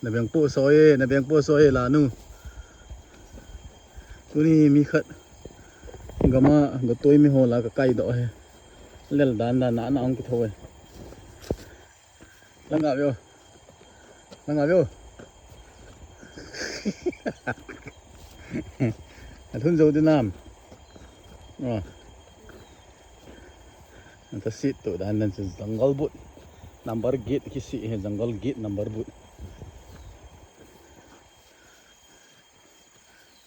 na beng po soi là nu tu ni mi khát gama gotoi mi ho la ka kai do he lel dan na na ong ki thôi langa vô thun dâu đến nam ta sit tu dan nan jungle but number gate ki si he jungle gate number but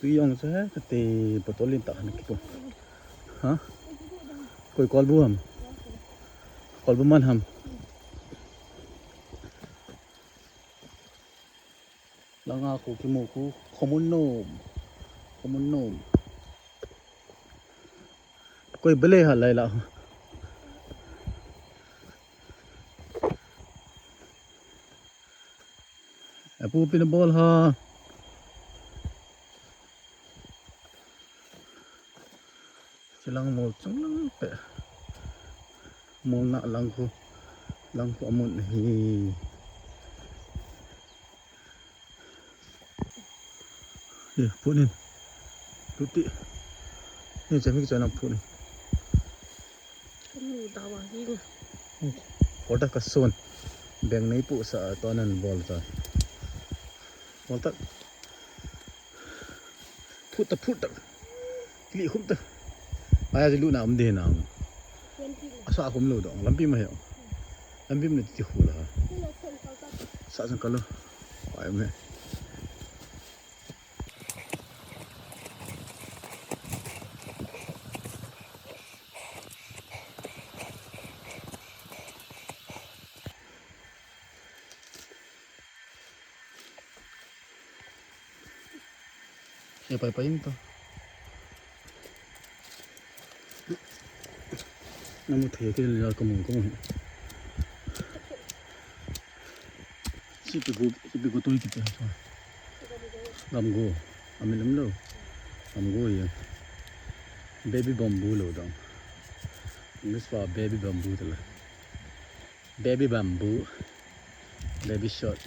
tu yong sa he te potolin ta han ki ko ha koi kol bu man ham langa ko ki mo ku khomun nom koi bele ha lai la apu pin ball ha silang mo chung lang pe mo na lang ko amun hi ye punin tuti ni jami ki chana punin dawa hi order ka son beng nei pu sa tonan ball ta ball ta phut ta li khum ta aya ji lu na am de na asa khum lu dong lampi ma he lampi ma ti khula sa sang kalo ai me ya pai to namu thề cái là có mồm chỉ bị cô tôi kịp thôi làm go mình lắm đâu làm go vậy baby bamboo lâu đâu this for baby bamboo thôi là baby bamboo baby short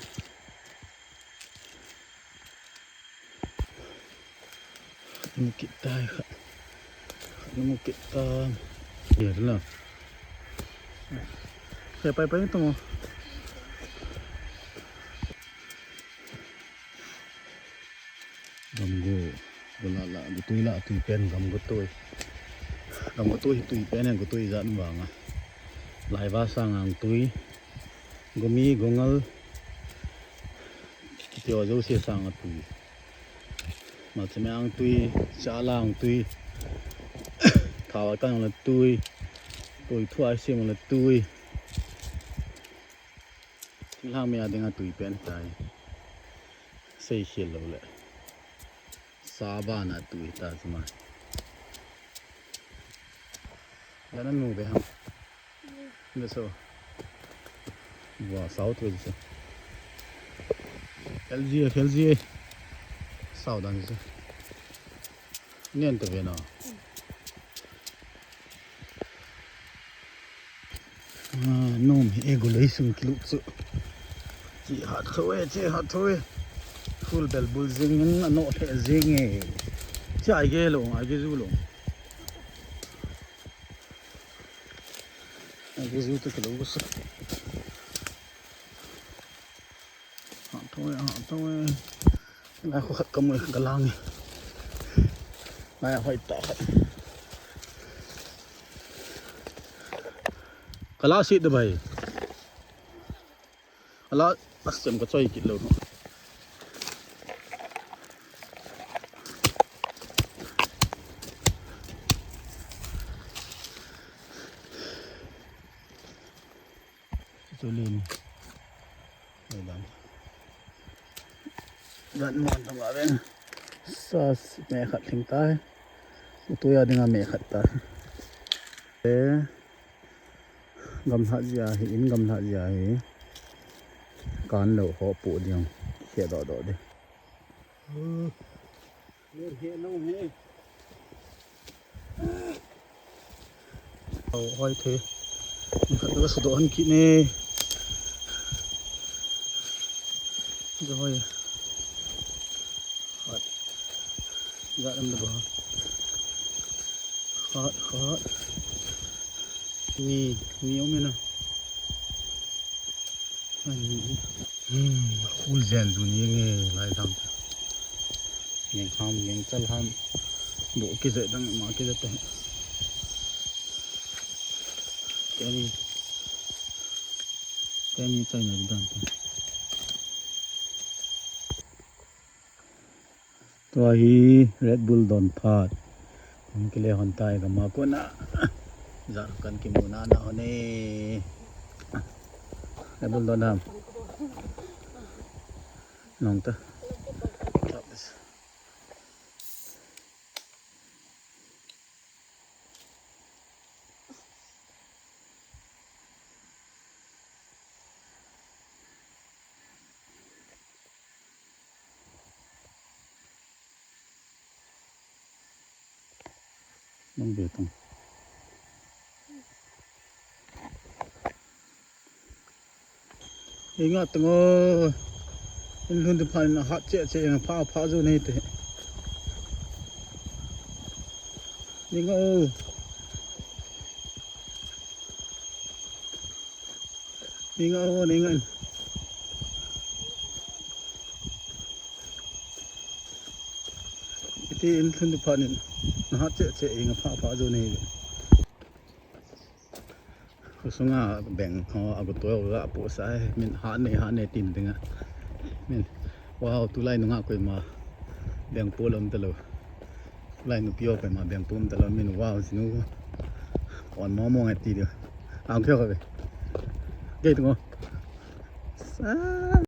nó kita ya lah saya pai itu mau gamgo bolala gutui la tui pen gotoi tui pen yang gotoi zat banga lai va sang ang tui gomi gongal kitio zo se sang tui mà cheme ang tui cha la ang tui thảo cái là tui thua xem là tui lang mẹ dengan tui pen tai sei khil lo le sabana tui ta zma yana nu be ham ne so wa south we so lg sao dan so nien to be na nôm ego lấy sung kilo chu chị hạt thôi full bell bull zing nó hệ zing ấy chứ ai ghê luôn ai ghê du luôn ai ghê du tôi cái đâu có sức hạt thôi này có cầm một cái lang này này phải tỏ cái lá xịt được vậy cái lá xem có chơi kịch lâu nữa chơi lên đây lắm gần mòn thằng bạn bên sa mẹ khát thằng ta tôi ở đây mẹ khát ta thế gầm hạt gì à in gầm hạt gì à cán lẩu họ phụ đi không xe đỏ đi hỏi thế khát cái số độ hơn kỹ nè rồi hot dạ em được hot ni nhiều men à khu rèn dù như nghe lại thằng nghe chân ham bộ cái dậy đang mà cái dậy cái này chạy này đàn to hi Red Bull don phat cái lệ hòn tai cái mà cô na dạ cần cái mùa na nào nè Red Bull don ham nong ta nong bê tông ingat tengok ini depan hot cek yang phá zo này thế ingat itu ini depan hot cek yang phá zo này sunga beng ho agotoi ga po sai min ha ne tin tinga min wow tu lai nunga koi ma beng polom talo lai nu pio koi ma beng pom talo min wow sinu on mo mo ngati dio ang kyo ka be ge tu ngo